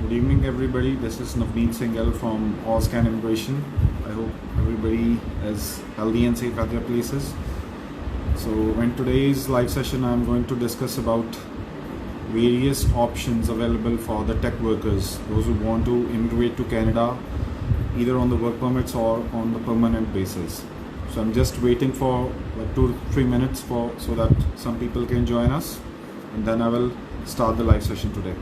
Good evening, everybody. This is Navneet Singhal from Allscan Immigration. I hope everybody is healthy and safe at their places. So, in today's live session, I'm going to discuss about various options available for the tech workers, those who want to immigrate to Canada, either on the work permits or on the permanent basis. So, I'm just waiting for like 2 to 3 minutes so that some people can join us, and then I will start the live session today.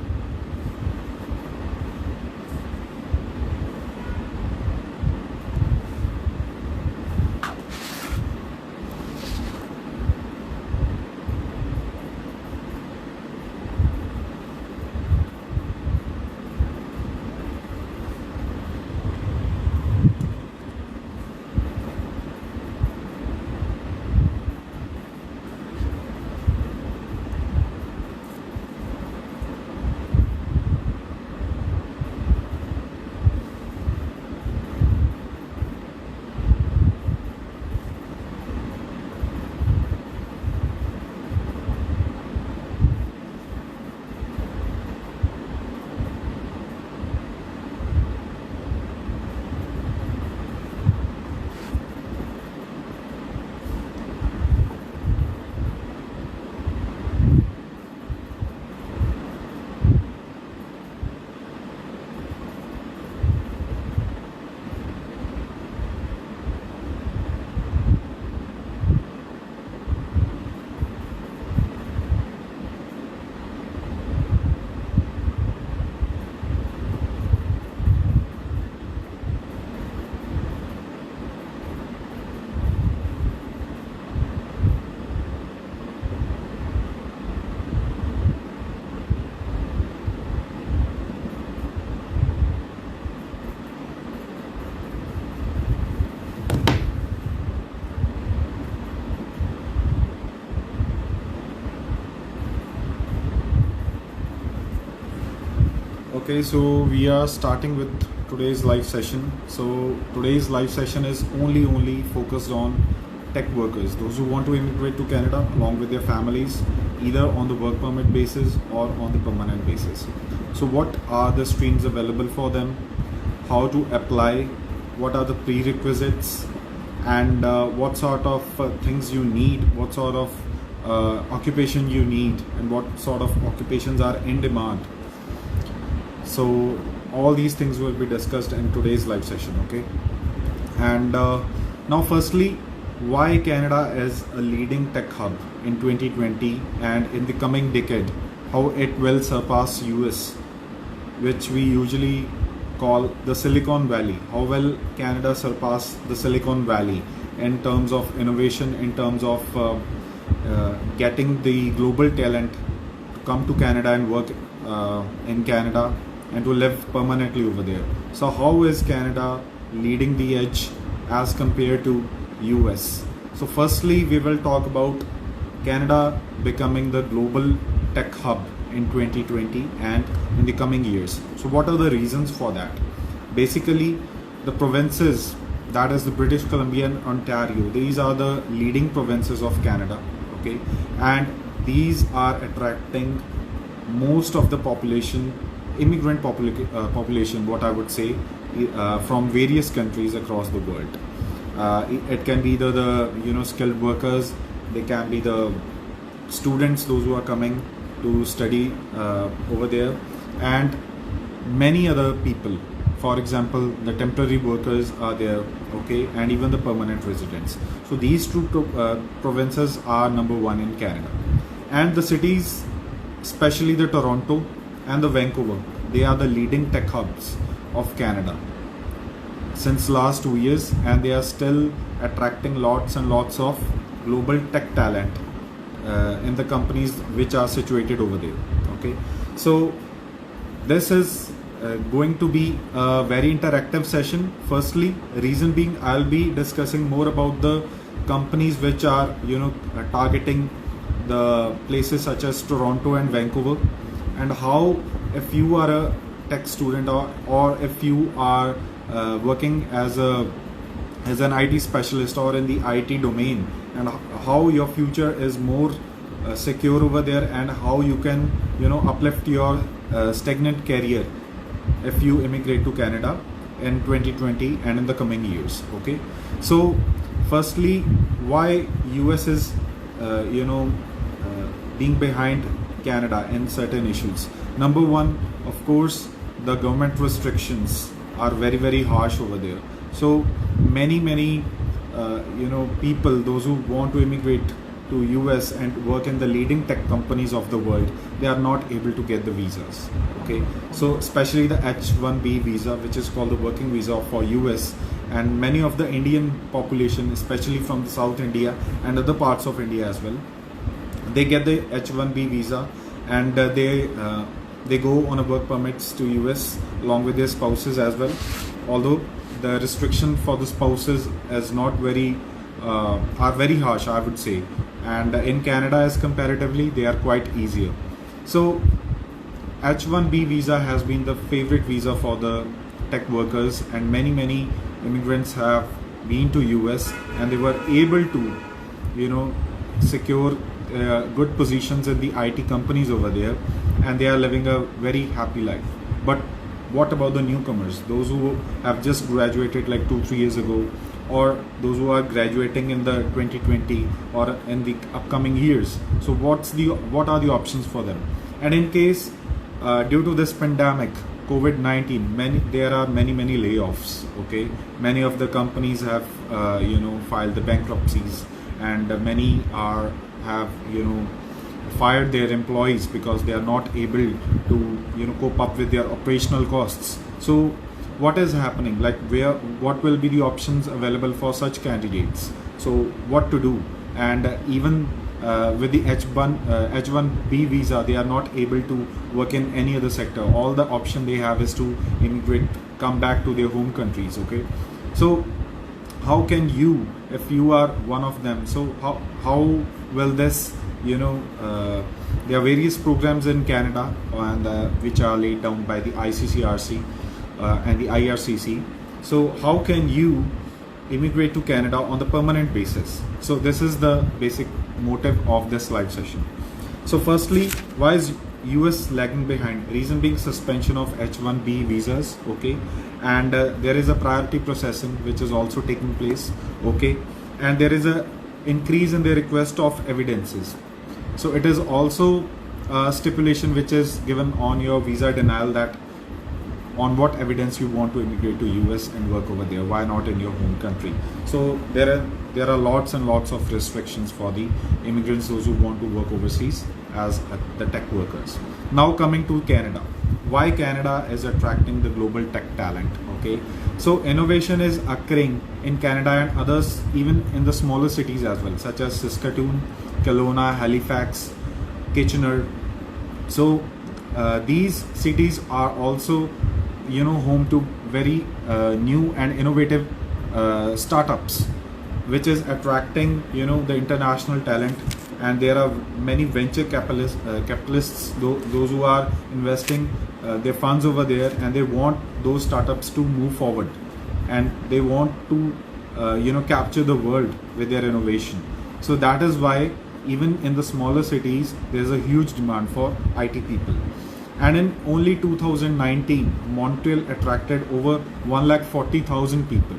Okay, so we are starting with today's live session. So today's live session is only focused on tech workers, those who want to immigrate to Canada along with their families, either on the work permit basis or on the permanent basis. So what are the streams available for them, how to apply, what are the prerequisites, and what sort of things you need, what sort of occupation you need, and what sort of occupations are in demand. So all these things will be discussed in today's live session, okay? And now firstly, why Canada is a leading tech hub in 2020 and in the coming decade, how it will surpass US, which we usually call the Silicon Valley. How will Canada surpass the Silicon Valley in terms of innovation, in terms of getting the global talent to come to Canada and work in Canada and to live permanently over there. So how is Canada leading the edge as compared to US? So firstly, we will talk about Canada becoming the global tech hub in 2020 and in the coming years. So what are the reasons for that? Basically, the provinces, that is the British Columbia and Ontario, these are the leading provinces of Canada, okay? And these are attracting most of the population, immigrant population, what I would say, from various countries across the world. It can be the skilled workers, they can be the students, those who are coming to study over there, and many other people. For example, the temporary workers are there, okay, and even the permanent residents. So these two provinces are number one in Canada, and the cities, especially the Toronto and the Vancouver, they are the leading tech hubs of Canada since last 2 years, and they are still attracting lots and lots of global tech talent in the companies which are situated over there, okay? So this is going to be a very interactive session. Firstly, reason being, I'll be discussing more about the companies which are targeting the places such as Toronto and Vancouver, and how, if you are a tech student or if you are working as an IT specialist or in the IT domain, and how your future is more secure over there, and how you can uplift your stagnant career if you immigrate to Canada in 2020 and in the coming years. Okay, so firstly, why US is being behind Canada in certain issues. Number one, of course, the government restrictions are very, very harsh over there. So many people, those who want to immigrate to US and work in the leading tech companies of the world, they are not able to get the visas. Okay, so especially the H1B visa, which is called the working visa for US, and many of the Indian population, especially from the South India and other parts of India as well, they get the H1B visa, and they go on a work permits to US along with their spouses as well. Although the restriction for the spouses is not very are very harsh, I would say, and in Canada as comparatively they are quite easier. So H1B visa has been the favorite visa for the tech workers, and many immigrants have been to US and they were able to secure good positions in the IT companies over there, and they are living a very happy life. But what about the newcomers, those who have just graduated like 2-3 years ago, or those who are graduating in the 2020 or in the upcoming years? So what are the options for them? And in case due to this pandemic COVID-19, there are many layoffs. Okay, many of the companies have filed the bankruptcies, and many have fired their employees because they are not able to cope up with their operational costs. So what is happening, like what will be the options available for such candidates? So what to do? And even with the H1B visa, they are not able to work in any other sector. All the option they have is to immigrate, come back to their home countries. Okay, so how can you, if you are one of them, so how will this there are various programs in Canada, and which are laid down by the ICCRC and the IRCC. So how can you immigrate to Canada on the permanent basis? So this is the basic motive of this live session. So firstly, why is US lagging behind? Reason being suspension of H1B visas. Okay, and there is a priority processing which is also taking place. Okay, and there is a increase in the request of evidences. So it is also a stipulation which is given on your visa denial, that on what evidence you want to immigrate to US and work over there, why not in your home country? So there are lots and lots of restrictions for the immigrants, those who want to work overseas as the tech workers. Now coming to Canada, why Canada is attracting the global tech talent? Okay, so innovation is occurring in Canada and others, even in the smaller cities as well, such as Saskatoon, Kelowna, Halifax, Kitchener. So these cities are also home to very new and innovative startups, which is attracting the international talent. And there are many venture capitalists, those who are investing their funds over there, and they want those startups to move forward, and they want to capture the world with their innovation. So that is why even in the smaller cities there is a huge demand for IT people. And in only 2019, Montreal attracted over 140,000 people,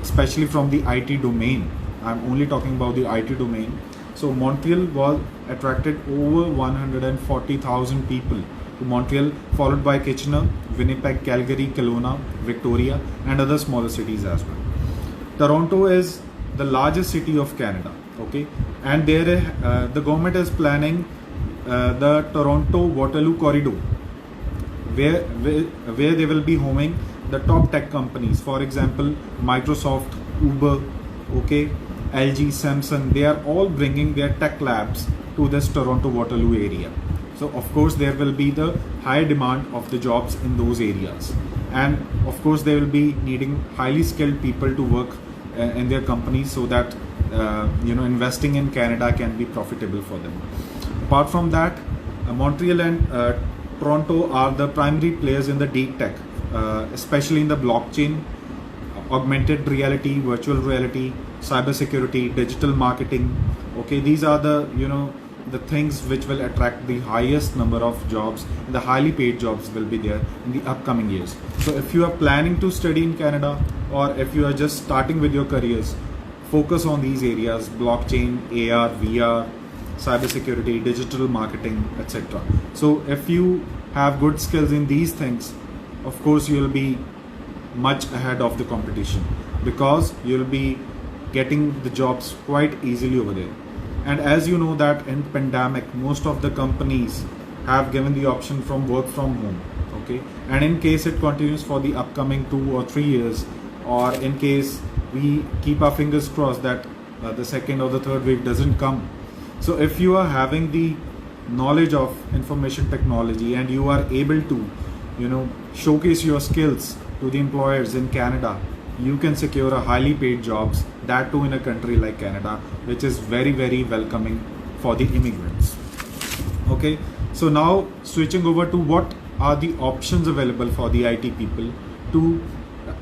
especially from the IT domain. I'm only talking about the IT domain. So Montreal was attracted over 140,000 people to Montreal, followed by Kitchener, Winnipeg, Calgary, Kelowna, Victoria, and other smaller cities as well. Toronto is the largest city of Canada. Okay, and there the government is planning the Toronto Waterloo Corridor, where they will be homing the top tech companies. For example, Microsoft, Uber, okay, LG, Samsung. They are all bringing their tech labs to this Toronto Waterloo area. So of course there will be the high demand of the jobs in those areas, and of course they will be needing highly skilled people to work in their companies, so that investing in Canada can be profitable for them. Apart from that, Montreal and Toronto are the primary players in the deep tech, especially in the blockchain, augmented reality, virtual reality, cybersecurity, digital marketing. Okay, these are the the things which will attract the highest number of jobs, the highly paid jobs will be there in the upcoming years. So if you are planning to study in Canada, or if you are just starting with your careers, focus on these areas: blockchain, AR, VR, cybersecurity, digital marketing, etc. So if you have good skills in these things, of course you will be much ahead of the competition, because you'll be getting the jobs quite easily over there. And as you know that in pandemic, most of the companies have given the option from work from home. Okay, and in case it continues for the upcoming 2 or 3 years, or in case we keep our fingers crossed that the second or the third wave doesn't come. So if you are having the knowledge of information technology and you are able to, showcase your skills to the employers in Canada, you can secure a highly paid jobs, that too in a country like Canada, which is very, very welcoming for the immigrants. Okay, so now switching over to what are the options available for the IT people to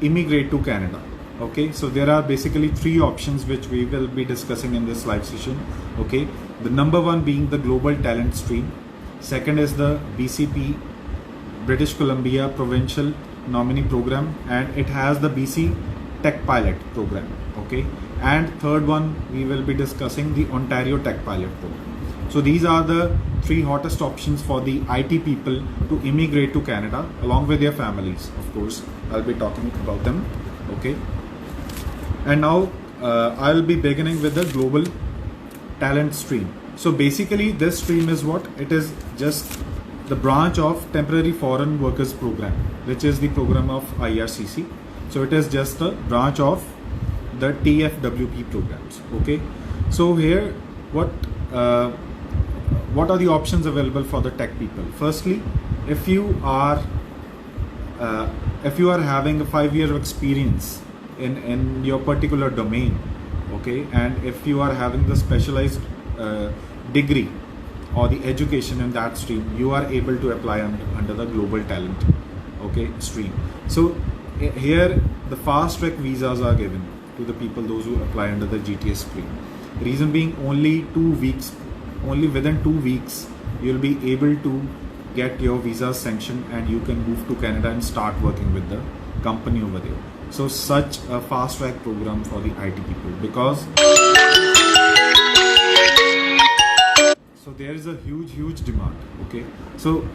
immigrate to Canada. Okay, so there are basically 3 options which we will be discussing in this live session. Okay, the number one being the Global Talent Stream. Second is the BCP, British Columbia Provincial Nominee Program, and it has the BC Tech Pilot Program. Okay, and third one we will be discussing the Ontario Tech Pilot Program. So these are the 3 hottest options for the IT people to immigrate to Canada along with their families. Of course, I'll be talking about them. Okay, and now I'll be beginning with the Global Talent Stream. So basically this stream is what? It is just the branch of Temporary Foreign Workers Program, which is the program of IRCC. So it is just a branch of the TFWP programs. Okay, so here what are the options available for the tech people? Firstly, if you are having a 5-year experience in your particular domain, okay, and if you are having the specialized degree or the education in that stream, you are able to apply under the Global Talent, okay, stream. So here the fast track visas are given to the people, those who apply under the GTS stream. Reason being, only within 2 weeks you'll be able to get your visa sanctioned and you can move to Canada and start working with the company over there. So such a fast track program for the IT people, because so there is a huge demand. Okay, so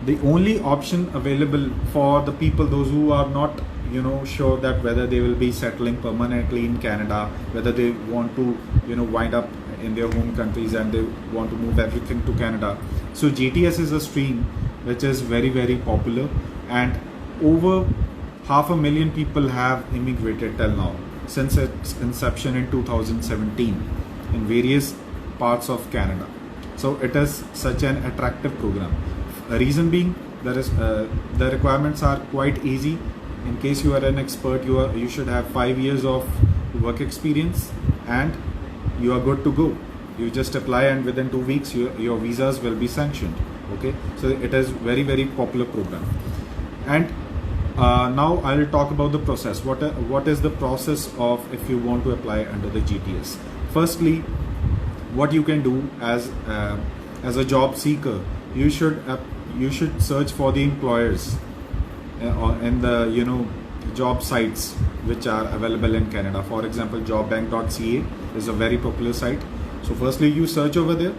the only option available for the people, those who are not sure that whether they will be settling permanently in Canada, whether they want to wind up in their home countries and they want to move everything to Canada. So GTS is a stream which is very, very popular, and over 500,000 people have immigrated till now since its inception in 2017 in various parts of Canada. So it is such an attractive program. Reason being, the requirements are quite easy. In case you are an expert, you should have 5 years of work experience and you are good to go. You just apply and within 2 weeks your visas will be sanctioned. Okay, so it is very, very popular program. And now I will talk about the process. What is the process of if you want to apply under the GTS? Firstly, what you can do as a job seeker, you should search for the employers in the job sites which are available in Canada. For example, jobbank.ca is a very popular site. So firstly you search over there,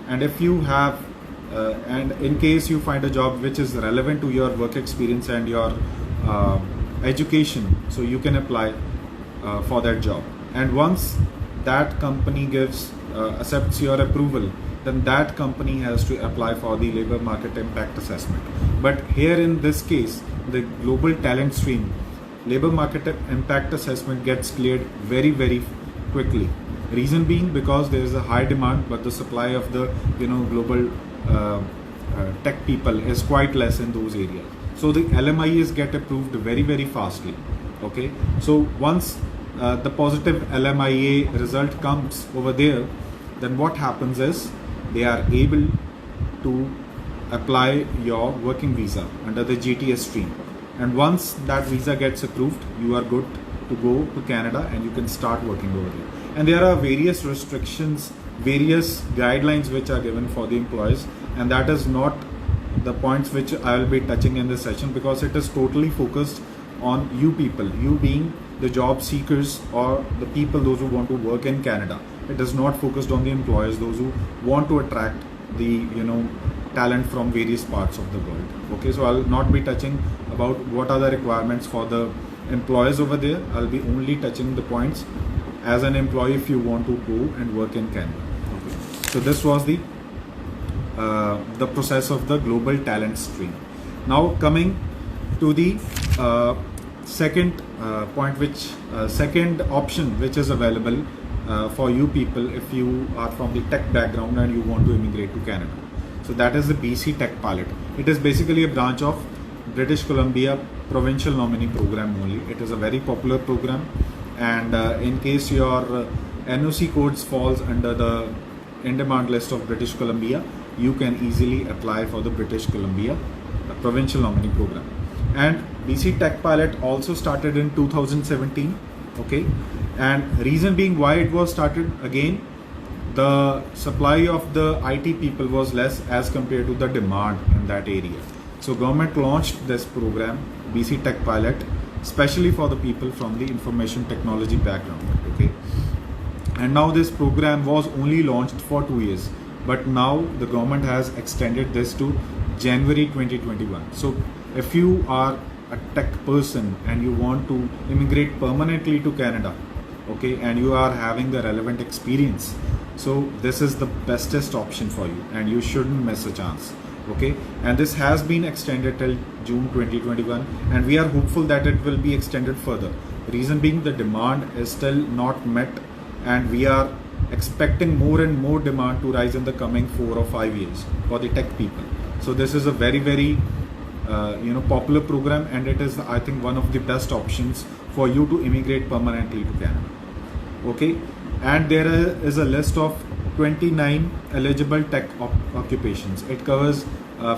and if you have and in case you find a job which is relevant to your work experience and your education, so you can apply for that job. And once that company accepts your approval, then that company has to apply for the labor market impact assessment. But here in this case, the Global Talent Stream, labor market impact assessment gets cleared very, very quickly. Reason being, because there is a high demand but the supply of the global tech people is quite less in those areas. So the LMIAs get approved very, very fastly. Okay, so once the positive LMIA result comes over there, then what happens is they are able to apply your working visa under the GTS stream, and once that visa gets approved, you are good to go to Canada and you can start working over there. And there are various restrictions various guidelines which are given for the employees, and that is not the points which I will be touching in this session, because it is totally focused on you people, you being the job seekers or the people, those who want to work in Canada. It is not focused on the employers, those who want to attract the talent from various parts of the world. Okay, so I'll not be touching about what are the requirements for the employers over there. I'll be only touching the points as an employee if you want to go and work in Canada. Okay, so this was the process of the global talent stream. Now coming to the second point, which second option which is available for you people if you are from the tech background and you want to immigrate to Canada. So that is the BC Tech Pilot. It is basically a branch of British Columbia Provincial Nominee Program only. It is a very popular program, and in case your NOC codes falls under the in-demand list of British Columbia, you can easily apply for the British Columbia Provincial Nominee Program. And BC Tech Pilot also started in 2017. Okay, and reason being why it was started, again, the supply of the IT people was less as compared to the demand in that area. So government launched this program, BC Tech Pilot, especially for the people from the information technology background. Okay, and now this program was only launched for 2 years, but now the government has extended this to January 2021. So if you are a tech person and you want to immigrate permanently to Canada, okay, and you are having the relevant experience, so this is the bestest option for you and you shouldn't miss a chance. Okay, and this has been extended till June 2021, and we are hopeful that it will be extended further. Reason being, the demand is still not met, and we are expecting more and more demand to rise in the coming 4 or 5 years for the tech people. So this is a very, very popular program, and it is, I think, one of the best options for you to immigrate permanently to Canada. Okay, and there is a list of 29 eligible tech occupations. It covers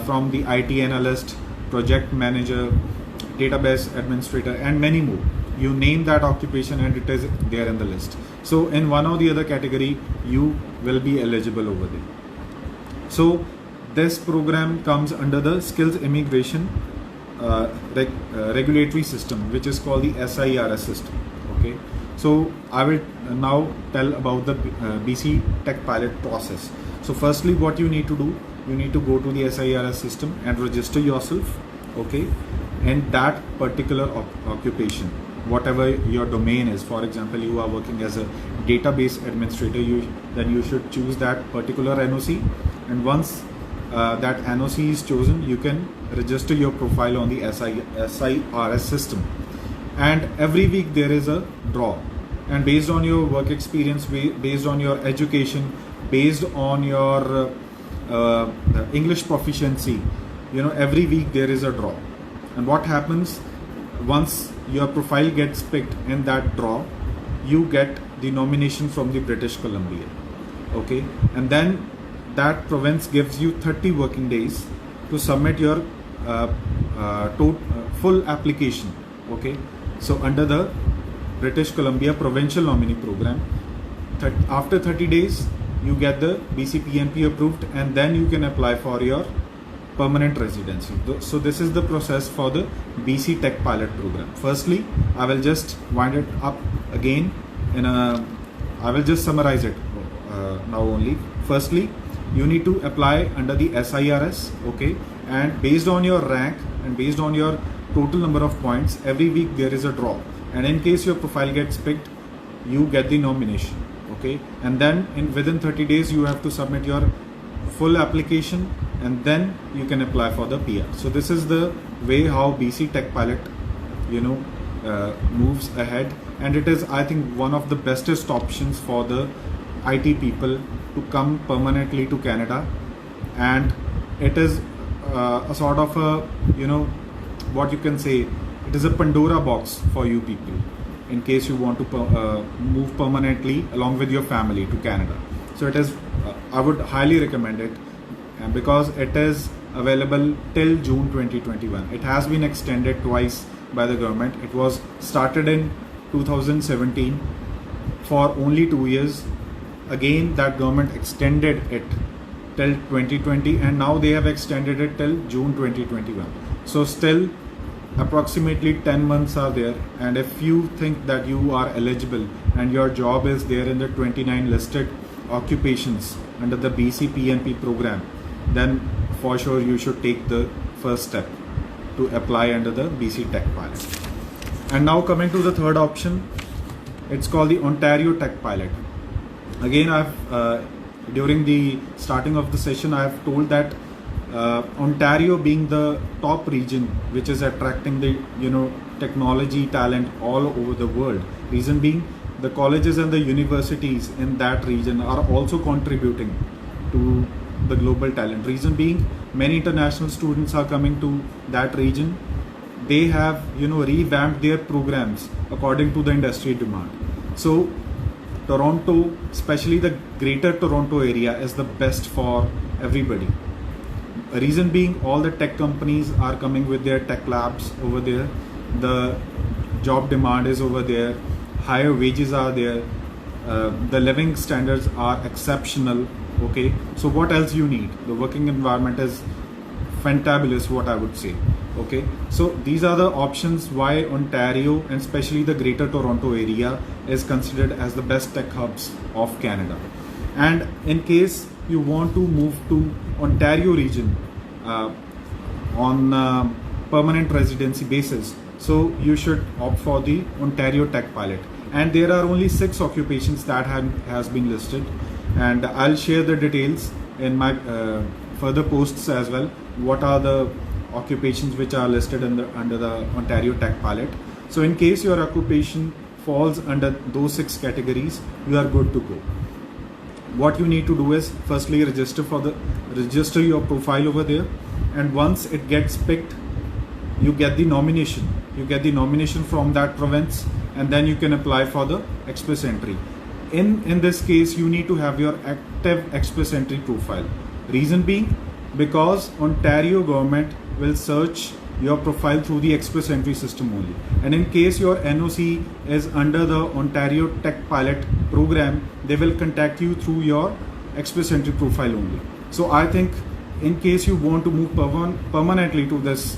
from the IT analyst, project manager, database administrator, and many more. You name that occupation and it is there in the list. So in one or the other category, you will be eligible over there. So this program comes under the Skills Immigration Regulatory System, which is called the SIRS system. Okay, so I will now tell about the BC Tech Pilot process. So firstly, what you need to do, you need to go to the SIRS system and register yourself, okay, in that particular occupation, whatever your domain is. For example, you are working as a database administrator, then you should choose that particular NOC, and once that NOC is chosen, you can register your profile on the SIRS system, and every week there is a draw, and based on your work experience, based on your education, based on your English proficiency, every week there is a draw. And what happens, once your profile gets picked in that draw, you get the nomination from the British Columbia. Okay, and then that province gives you 30 working days to submit your full application. Okay, so under the British Columbia Provincial Nominee Program, after 30 days you get the BCPNP approved, and then you can apply for your permanent residency. So this is the process for the BC Tech Pilot program. Firstly, I will just wind it up again I will just summarize it now only. Firstly, you need to apply under the SIRS, okay, and based on your rank and based on your total number of points, every week there is a draw, and in case your profile gets picked, you get the nomination. Okay, and then within 30 days you have to submit your full application, and then you can apply for the PR. So this is the way how BC Tech Pilot moves ahead, and it is, I think, one of the bestest options for the IT people to come permanently to Canada, and it is a sort of a what you can say, it is a Pandora box for you people in case you want to move permanently along with your family to Canada. So it is, I would highly recommend it, because it is available till June 2021. It has been extended twice by the government. It was started in 2017 for only 2 years, again that government extended it till 2020, and now they have extended it till June 2021. So still approximately 10 months are there, and if you think that you are eligible and your job is there in the 29 listed occupations under the BC PNP program, then for sure you should take the first step to apply under the BC Tech Pilot. And now coming to the third option, it's called the Ontario Tech Pilot. Again, during the starting of the session, I have told that Ontario being the top region which is attracting the technology talent all over the world. Reason being, the colleges and the universities in that region are also contributing to the global talent. Reason being, many international students are coming to that region. They have revamped their programs according to the industry demand. So Toronto, especially the greater Toronto area, is the best for everybody. Reason being, all the tech companies are coming with their tech labs over there. The job demand is over there. Higher wages are there. The living standards are exceptional. Okay, so what else you need? The working environment is fantabulous, what I would say. Okay, so these are the options why Ontario and especially the greater Toronto area is considered as the best tech hubs of Canada. And in case you want to move to Ontario region on permanent residency basis, so you should opt for the Ontario Tech Pilot. And there are only 6 occupations that has been listed, and I'll share the details in my further posts as well. What are the occupations which are listed under the Ontario Tech Pilot? So in case your occupation falls under those 6 categories, you are good to go. What you need to do is firstly register your profile over there, and once it gets picked, you get the nomination. You get the nomination from that province, and then you can apply for the express entry. In this case, you need to have your active express entry profile. Reason being, because Ontario government will search your profile through the express entry system only, and in case your NOC is under the Ontario Tech Pilot program, they will contact you through your express entry profile only. So I think in case you want to move permanently to this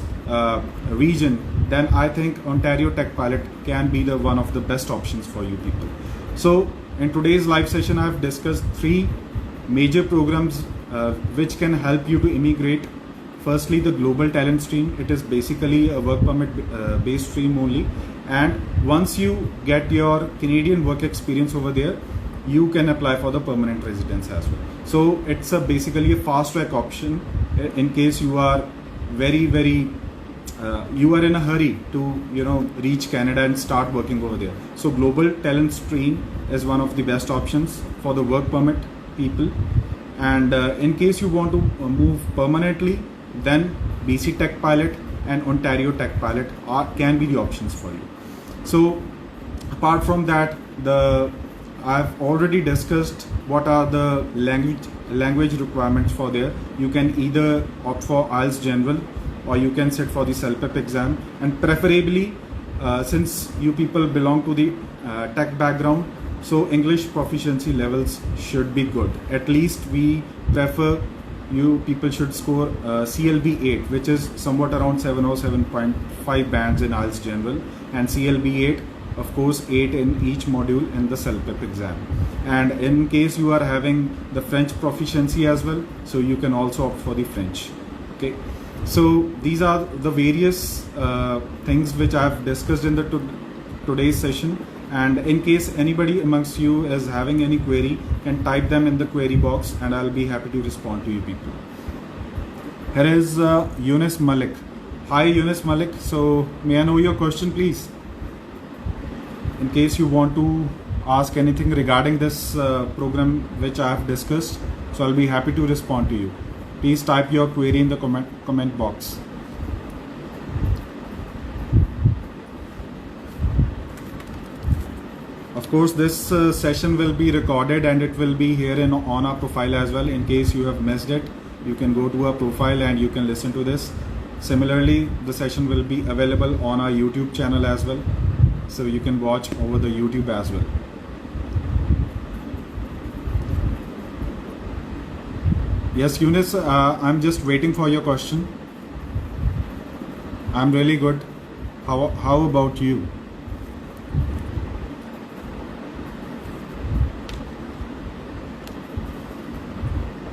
region, then I think Ontario Tech Pilot can be the one of the best options for you people. So in today's live session, I have discussed 3 major programs which can help you to immigrate. Firstly, the global talent stream. It is basically a work permit based stream only, and once you get your Canadian work experience over there, you can apply for the permanent residence as well. So it's basically a fast track option in case you are you are in a hurry to reach Canada and start working over there. So global talent stream is one of the best options for the work permit people. And in case you want to move permanently, then BC Tech Pilot and Ontario Tech Pilot can be the options for you. So apart from that, I've already discussed what are the language requirements for there. You can either opt for IELTS General, or you can sit for the CELPEP exam, and preferably since you people belong to the tech background, so English proficiency levels should be good. At least we prefer you people should score CLB 8, which is somewhat around 7 or 7.5 bands in IELTS General, and CLB 8, of course 8 in each module in the CELPEP exam. And in case you are having the French proficiency as well, so you can also opt for the French. Okay, so these are the various things which I have discussed in the today's session. And in case anybody amongst you is having any query, can type them in the query box and I'll be happy to respond to you people. Here is Yunus Malik. Hi Yunus Malik, so may I know your question please? In case you want to ask anything regarding this program which I have discussed, so I'll be happy to respond to you. Please type your query in the comment box. Of course, this session will be recorded and it will be here on our profile as well. In case you have missed it, you can go to our profile and you can listen to this. Similarly, the session will be available on our YouTube channel as well, so you can watch over the YouTube as well. Yes, Eunice, I'm just waiting for your question. I'm really good. How about you?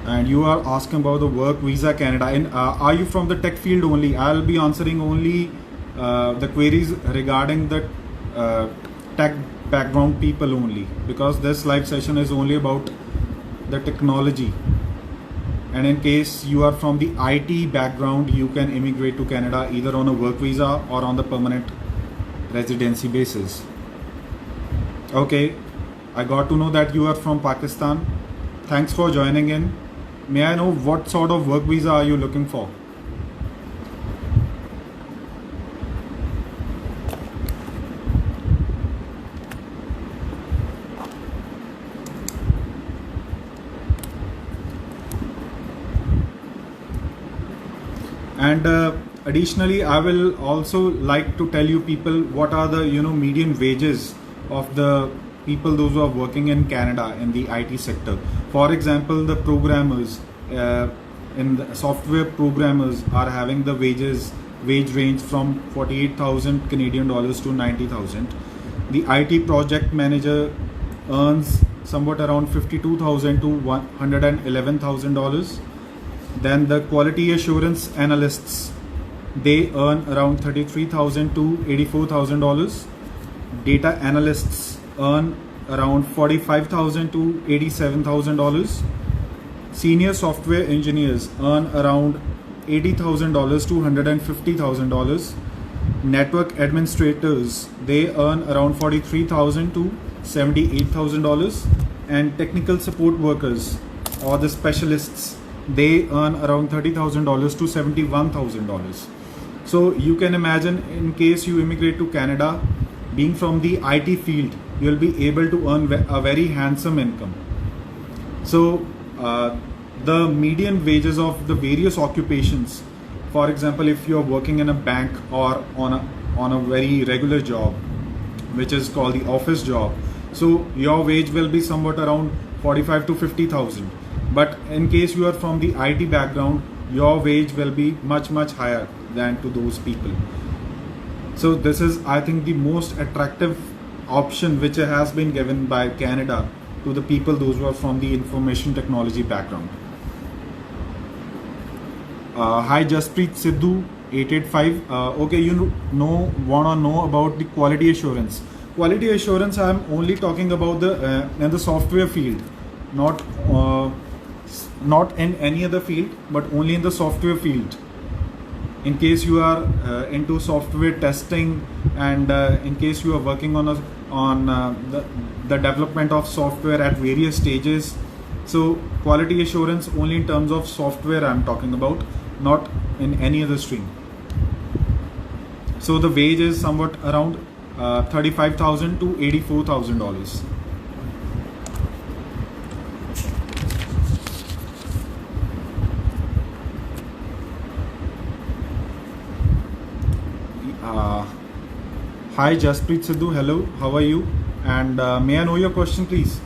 And you are asking about the work visa Canada. And are you from the tech field only? I'll be answering only the queries regarding the tech background people only, because this live session is only about the technology. And in case you are from the IT background, you can immigrate to Canada either on a work visa or on the permanent residency basis. Okay, I got to know that you are from Pakistan. Thanks for joining in. May I know what sort of work visa are you looking for? And additionally, I will also like to tell you people what are the median wages of the people those who are working in Canada in the IT sector. For example, the programmers in the software programmers are having the wage range from 48,000 Canadian dollars to 90,000. The IT project manager earns somewhat around 52,000 to $111,000. Then the quality assurance analysts, they earn around 33,000 to $84,000. Data analysts earn around 45,000 to $87,000. Senior software engineers earn around $80,000 to $150,000. Network administrators, they earn around $43,000 to $78,000. And technical support workers or the specialists, they earn around $30,000 to $71,000. So you can imagine, in case you immigrate to Canada, being from the IT field, you'll be able to earn a very handsome income. So the median wages of the various occupations, for example, if you're working in a bank or on a very regular job, which is called the office job, so your wage will be somewhat around 45 to 50,000. But in case you are from the IT background, your wage will be much higher than to those people. So this is, I think, the most attractive option which has been given by Canada to the people those who are from the information technology background. Hi Jasprit Sidhu 885. Okay, you wanna know about the quality assurance. Quality assurance, I am only talking about the in the software field, not in any other field, but only in the software field. In case you are into software testing, and in case you are working on the development of software at various stages, so quality assurance only in terms of software I'm talking about, not in any other stream. So the wage is somewhat around $35,000 to $84,000. Hi Jasprit Sidhu, hello, how are you? And may I know your question, please?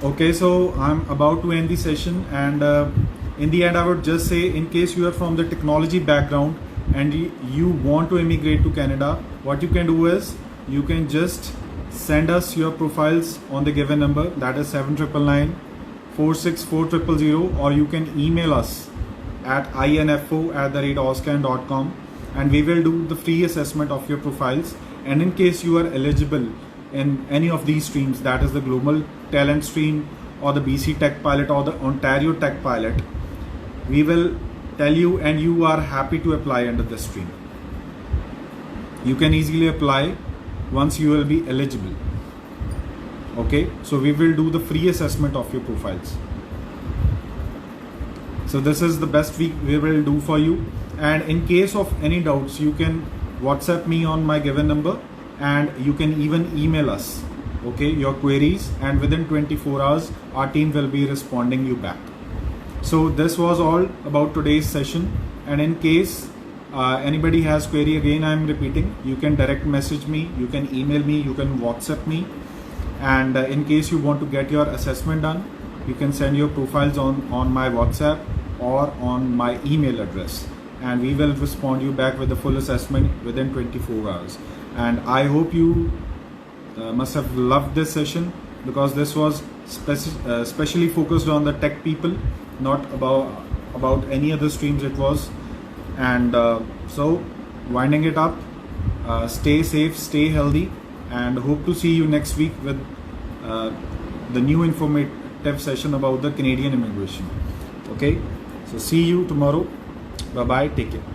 Okay, so I'm about to end the session, and in the end I would just say, in case you are from the technology background and you want to immigrate to Canada, what you can do is you can just send us your profiles on the given number, that is 7999 464 or you can email us at info@oscan.com, and we will do the free assessment of your profiles. And in case you are eligible in any of these streams, that is the Global Talent Stream or the BC Tech Pilot or the Ontario Tech Pilot, we will tell you and you are happy to apply under this stream. You can easily apply once you will be eligible. Okay, so we will do the free assessment of your profiles. So this is the best we will do for you. And in case of any doubts, you can WhatsApp me on my given number, and you can even email us, okay, your queries, and within 24 hours our team will be responding you back. So this was all about today's session, and in case anybody has query, again I am repeating, you can direct message me, you can email me, you can WhatsApp me, and in case you want to get your assessment done, you can send your profiles on my WhatsApp or on my email address, and we will respond you back with the full assessment within 24 hours. And I hope you must have loved this session, because this was specially focused on the tech people, not about any other streams it was. And so winding it up, stay safe, stay healthy, and hope to see you next week with the new informative session about the Canadian immigration. Okay, so see you tomorrow. Bye bye, take care.